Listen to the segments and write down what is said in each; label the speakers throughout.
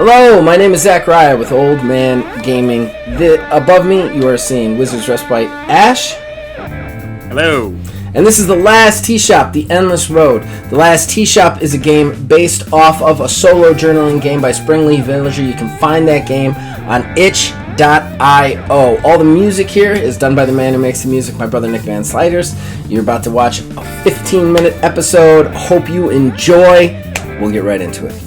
Speaker 1: Hello, my name is Zachariah with Old Man Gaming. Above me, you are seeing Wizard's Respite Ash.
Speaker 2: Hello.
Speaker 1: And this is The Last Tea Shop, The Endless Road. The Last Tea Shop is a game based off of a solo journaling game by Springleaf Villager. You can find that game on itch.io. All the music here is done by the man who makes the music, my brother Nick Van Sliders. You're about to watch a 15-minute episode. Hope you enjoy. We'll get right into it.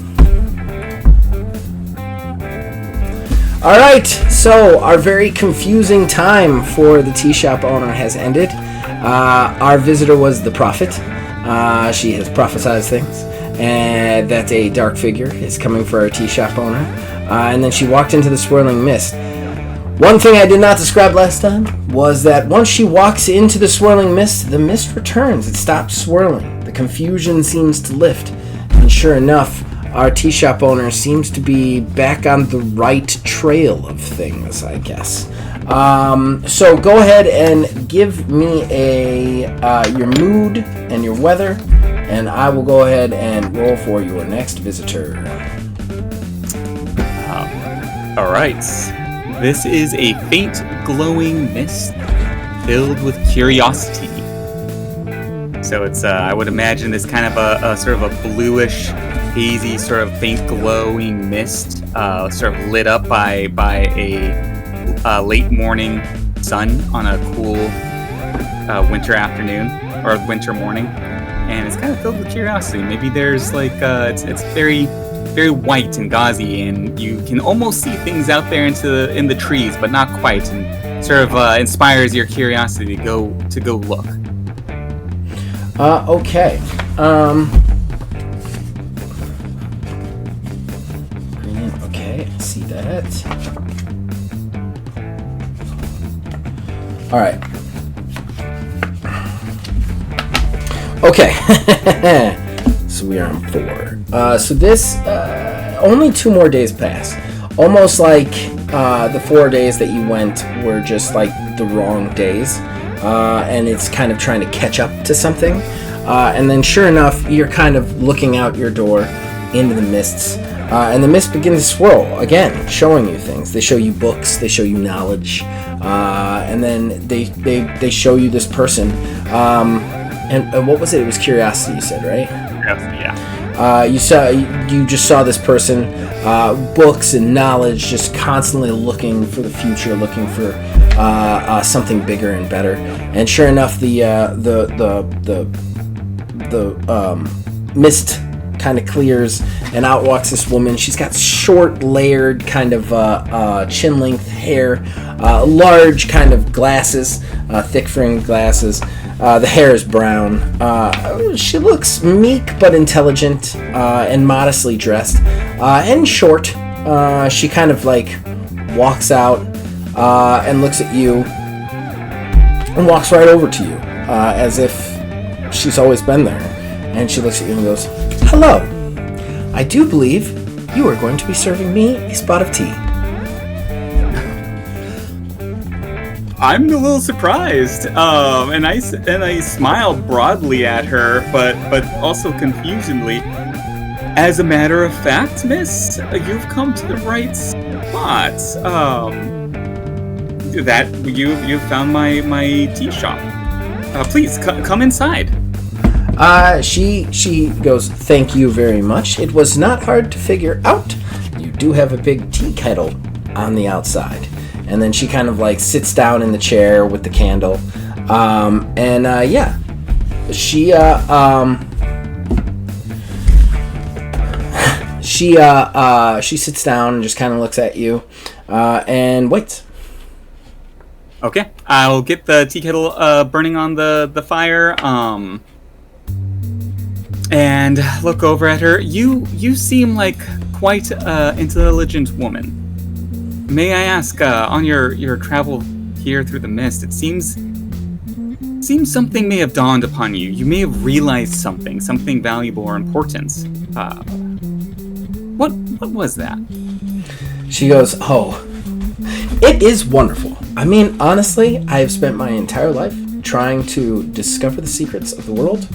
Speaker 1: Alright, so our very confusing time for the tea shop owner has ended. Our visitor was the prophet. She has prophesied things, and that a dark figure is coming for our tea shop owner. And then she walked into the swirling mist. One thing I did not describe last time was that once she walks into the swirling mist, the mist returns. It stops swirling. The confusion seems to lift. And sure enough, our tea shop owner seems to be back on the right trail of things, I guess. So go ahead and give me your mood and your weather, and I will go ahead and roll for your next visitor.
Speaker 2: All right. This is a faint glowing mist filled with curiosity. So it's, I would imagine, this kind of a sort of a bluish, hazy, sort of faint glowing mist, sort of lit up by a late morning sun on a cool winter afternoon or winter morning, and it's kind of filled with curiosity. Maybe there's like it's very, very white and gauzy, and you can almost see things out there in the trees, but not quite, and sort of inspires your curiosity to go look.
Speaker 1: Okay. Okay, I see that. All right. Okay. So we are on 4. So this, only 2 more days pass. Almost like the 4 days that you went were just like the wrong days. And it's kind of trying to catch up to something. And then sure enough, you're kind of looking out your door into the mists. And the mist begins to swirl, again, showing you things. They show you books, they show you knowledge, and then they show you this person. And what was it? It was curiosity, you said, right?
Speaker 2: Yeah.
Speaker 1: You just saw this person, books and knowledge, just constantly looking for the future, looking for something bigger and better. And sure enough, the mist kind of clears, and out walks this woman. She's got short, layered, kind of chin-length hair, large kind of glasses, thick-framed glasses. The hair is brown. She looks meek but intelligent, and modestly dressed, and short. She kind of like walks out and looks at you and walks right over to you, as if she's always been there. And she looks at you and goes, "Hello, I do believe you are going to be serving me a spot of tea."
Speaker 2: I'm a little surprised, and I smile broadly at her, but also confusedly. As a matter of fact, miss, you've come to the right spot. That you've found my tea shop. Please come inside.
Speaker 1: She goes, "Thank you very much. It was not hard to figure out. You do have a big tea kettle on the outside." And then she kind of like sits down in the chair with the candle. She sits down and just kind of looks at you and waits.
Speaker 2: Okay, I'll get the tea kettle burning on the fire. And look over at her. You seem like quite an intelligent woman. May I ask, on your travel here through the mist, it seems something may have dawned upon you. You may have realized something valuable or important. What was that?
Speaker 1: She goes, "Oh, it is wonderful. I mean, honestly, I have spent my entire life trying to discover the secrets of the world.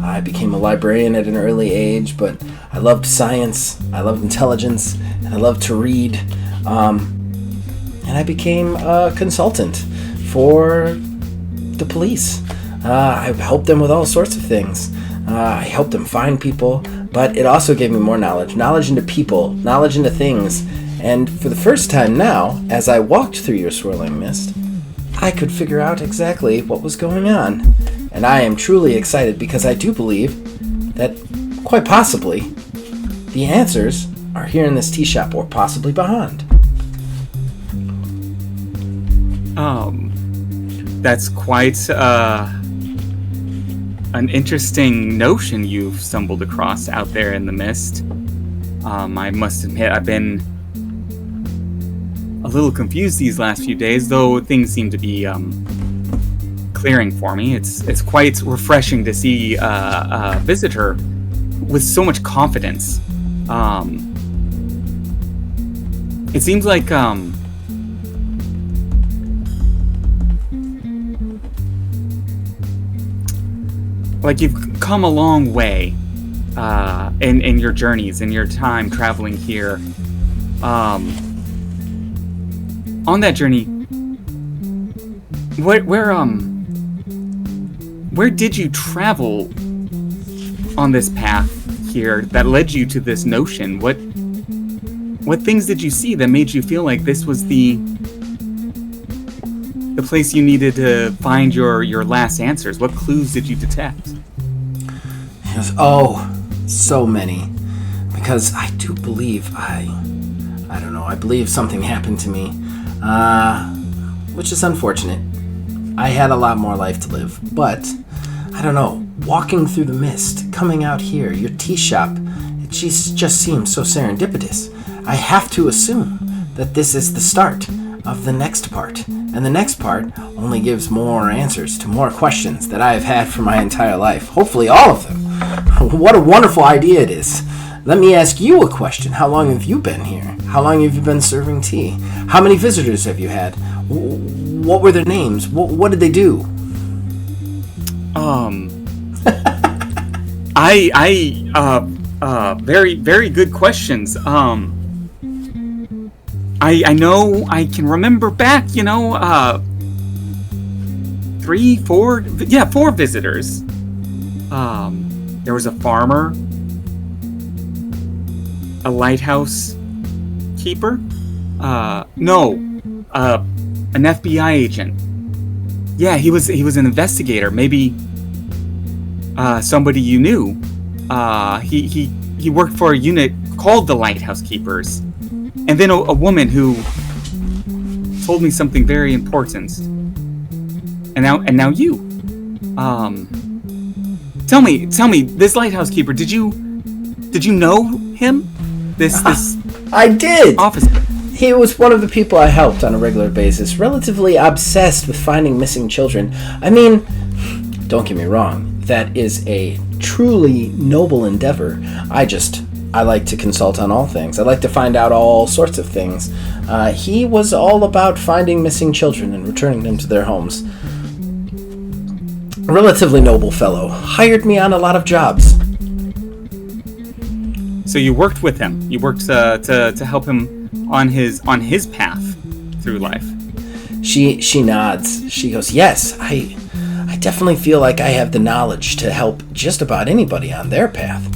Speaker 1: I became a librarian at an early age, but I loved science, I loved intelligence, and I loved to read. And I became a consultant for the police. I helped them with all sorts of things. I helped them find people, but it also gave me more knowledge into people, knowledge into things. And for the first time now, as I walked through your swirling mist, I could figure out exactly what was going on. And I am truly excited because I do believe that, quite possibly, the answers are here in this tea shop or possibly beyond.
Speaker 2: That's quite an interesting notion you've stumbled across out there in the mist. I must admit, I've been a little confused these last few days, though things seem to be clearing for me. It's quite refreshing to see a visitor with so much confidence. It seems like you've come a long way in your journeys, in your time traveling here. On that journey, where did you travel on this path here that led you to this notion? What things did you see that made you feel like this was the place you needed to find your last answers? What clues did you detect?
Speaker 1: Yes, oh, so many. Because I do believe I believe something happened to me, which is unfortunate. I had a lot more life to live, but I don't know, walking through the mist, coming out here, your tea shop, it just seems so serendipitous. I have to assume that this is the start of the next part, and the next part only gives more answers to more questions that I have had for my entire life. Hopefully all of them. What a wonderful idea it is. Let me ask you a question. How long have you been here? How long have you been serving tea? How many visitors have you had? What were their names? What did they do?
Speaker 2: Very, very good questions. I know I can remember back, 4 visitors. There was a farmer, a lighthouse keeper, an FBI agent. Yeah, he was an investigator, maybe somebody you knew. He worked for a unit called the Lighthouse Keepers. And then a woman who told me something very important. And now you. Tell me, this lighthouse keeper, did you know him? This
Speaker 1: I did.
Speaker 2: Officer.
Speaker 1: He was one of the people I helped on a regular basis, relatively obsessed with finding missing children. I mean, don't get me wrong, that is a truly noble endeavor. I like to consult on all things. I like to find out all sorts of things. He was all about finding missing children and returning them to their homes. A relatively noble fellow. Hired me on a lot of jobs.
Speaker 2: So you worked with him. You worked to help him on his path through life.
Speaker 1: She nods. She goes, yes, I definitely feel like I have the knowledge to help just about anybody on their path.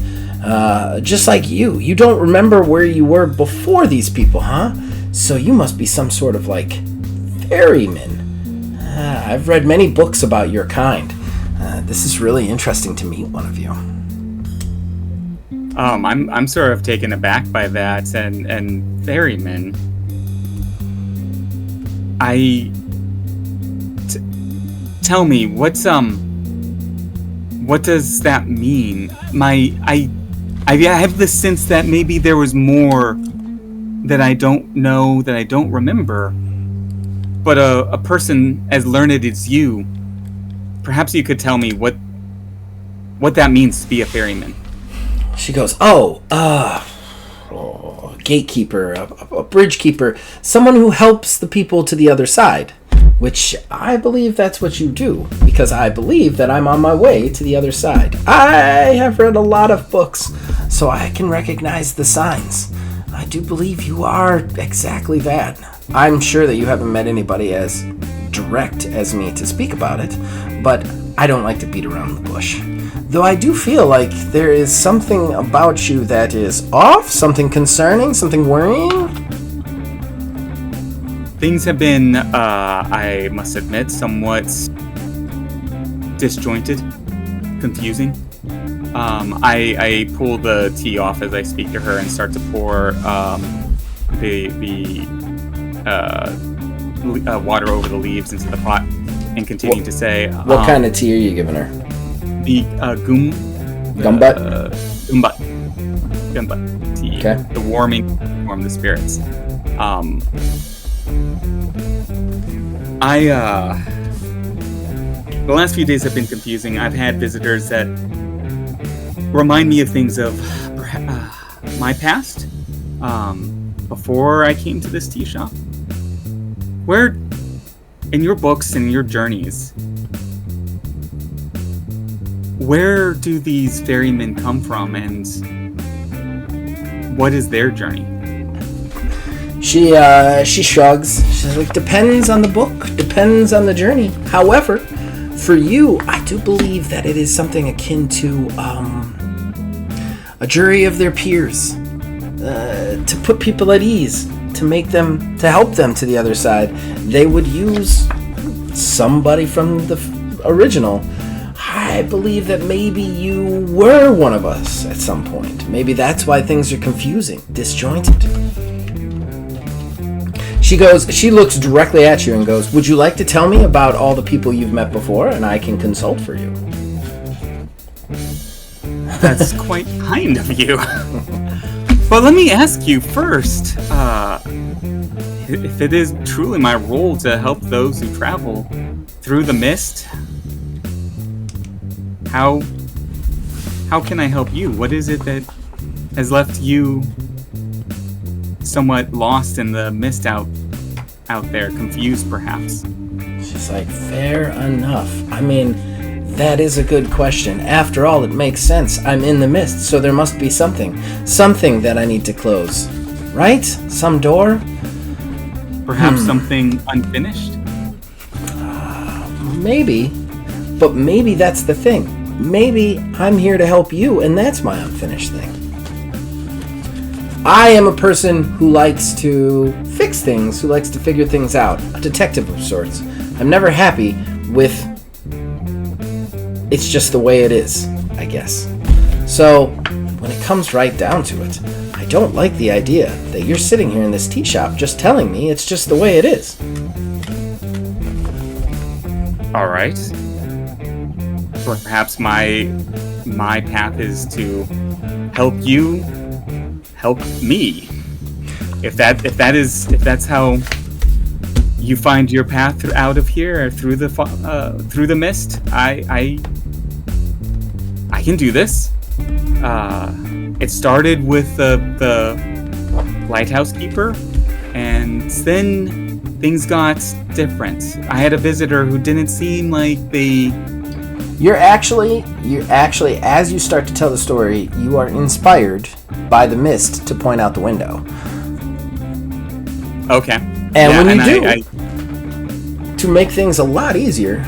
Speaker 1: Just like you. You don't remember where you were before these people, huh? So you must be some sort of, ferryman. I've read many books about your kind. This is really interesting to meet one of you.
Speaker 2: I'm sort of taken aback by that, and ferryman. Tell me, what does that mean? I have the sense that maybe there was more that I don't know, that I don't remember. But a person as learned as you, perhaps you could tell me what that means to be a ferryman.
Speaker 1: She goes, gatekeeper, a bridge keeper, someone who helps the people to the other side. which I believe that's what you do, because I believe that I'm on my way to the other side. I have read a lot of books, so I can recognize the signs. I do believe you are exactly that. I'm sure that you haven't met anybody as direct as me to speak about it, but I don't like to beat around the bush. Though I do feel like there is something about you that is off, something concerning, something worrying.
Speaker 2: Things have been, I must admit, somewhat disjointed, confusing. I pull the tea off as I speak to her and start to pour the water over the leaves into the pot, and continue to say,
Speaker 1: what kind of tea are you giving her?
Speaker 2: The
Speaker 1: gumbat
Speaker 2: tea.
Speaker 1: Okay.
Speaker 2: The warm the spirits. The last few days have been confusing. I've had visitors that remind me of things of my past, before I came to this tea shop. Where, in your books and your journeys, where do these ferrymen come from, and what is their journey?
Speaker 1: She shrugs. She's like, depends on the book, depends on the journey. However, for you, I do believe that it is something akin to a jury of their peers, to put people at ease, to help them to the other side. They would use somebody from the original. I believe that maybe you were one of us at some point. Maybe that's why things are confusing, disjointed. She looks directly at you and goes, would you like to tell me about all the people you've met before, and I can consult for you?
Speaker 2: That's quite kind of you. But let me ask you first, if it is truly my role to help those who travel through the mist, how can I help you? What is it that has left you somewhat lost in the mist out there, confused perhaps?
Speaker 1: She's like, fair enough. I mean, that is a good question. After all, it makes sense. I'm in the mist, so there must be something that I need to close. Right? Some door?
Speaker 2: Perhaps something unfinished?
Speaker 1: Maybe. But maybe that's the thing. Maybe I'm here to help you, and that's my unfinished thing. I am a person who likes to fix things, who likes to figure things out. A detective of sorts. I'm never happy with it's just the way it is, I guess. So, when it comes right down to it, I don't like the idea that you're sitting here in this tea shop just telling me it's just the way it is.
Speaker 2: All right. Perhaps my path is to help you help me. If that's how you find your path out of here, through the mist, I can do this. It started with the lighthouse keeper, and then things got different. I had a visitor who didn't seem like they...
Speaker 1: You're actually, as you start to tell the story, you are inspired by the mist to point out the window.
Speaker 2: Okay.
Speaker 1: And when you do, to make things a lot easier,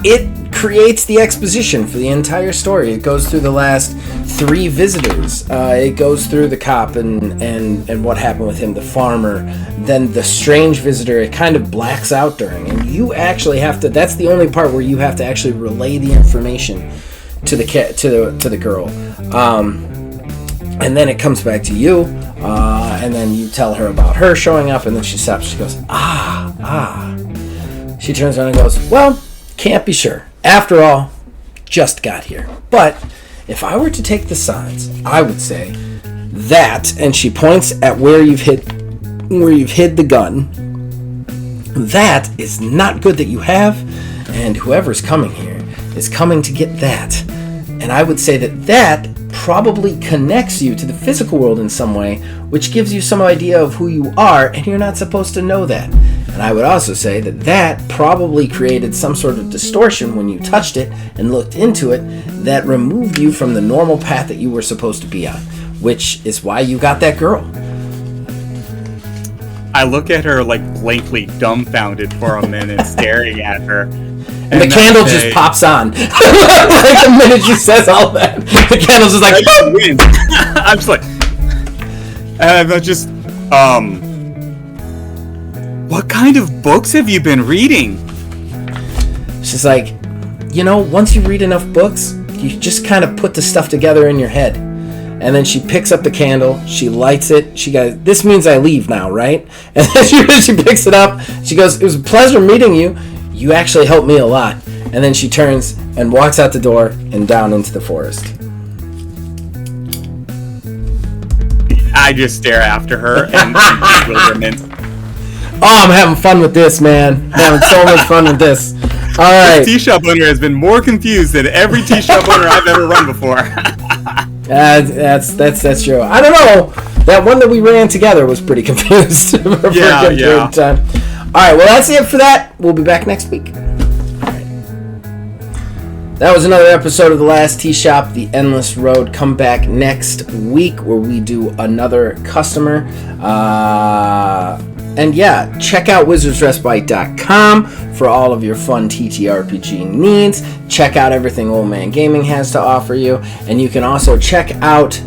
Speaker 1: it creates the exposition for the entire story. It goes through the last 3 visitors. It goes through the cop and what happened with him, the farmer, then the strange visitor. It kind of blacks out during, and you actually have to. That's the only part where you have to actually relay the information to the girl, and then it comes back to you, and then you tell her about her showing up, and then she stops. She goes, ah. She turns around and goes, well, can't be sure. After all, just got here. But if I were to take the signs, I would say that, and she points at where you've hid the gun. That is not good that you have, and whoever's coming here is coming to get that. And I would say that probably connects you to the physical world in some way, which gives you some idea of who you are, and you're not supposed to know that. And I would also say that that probably created some sort of distortion when you touched it and looked into it that removed you from the normal path that you were supposed to be on, which is why you got that girl.
Speaker 2: I look at her like blankly dumbfounded for a minute, staring at her.
Speaker 1: And the candle just pops on. Like the minute she says all that, the candle's just like,
Speaker 2: I'm just like, and I just, what kind of books have you been reading?
Speaker 1: She's like, you know, once you read enough books, you just kind of put the stuff together in your head. And then she picks up the candle, she lights it, she goes, this means I leave now, right? And then she picks it up, she goes, it was a pleasure meeting you. You actually helped me a lot. And then she turns and walks out the door and down into the forest.
Speaker 2: I just stare after her in bewilderment.
Speaker 1: Oh, I'm having fun with this, man. I'm having so much fun with this. All right.
Speaker 2: This tea shop owner has been more confused than every tea shop owner I've ever run before.
Speaker 1: That's true. I don't know. That one that we ran together was pretty confused for a good period of time. All right, well, that's it for that. We'll be back next week. All right. That was another episode of The Last Tea Shop, The Endless Road. Come back next week where we do another customer. And yeah, check out wizardsrespite.com for all of your fun TTRPG needs. Check out everything Old Man Gaming has to offer you. And you can also check out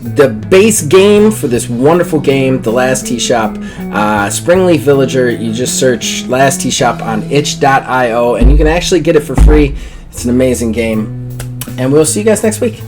Speaker 1: the base game for this wonderful game, The Last Tea Shop, Springleaf Villager. You just search Last Tea Shop on itch.io and you can actually get it for free. It's an amazing game. And we'll see you guys next week.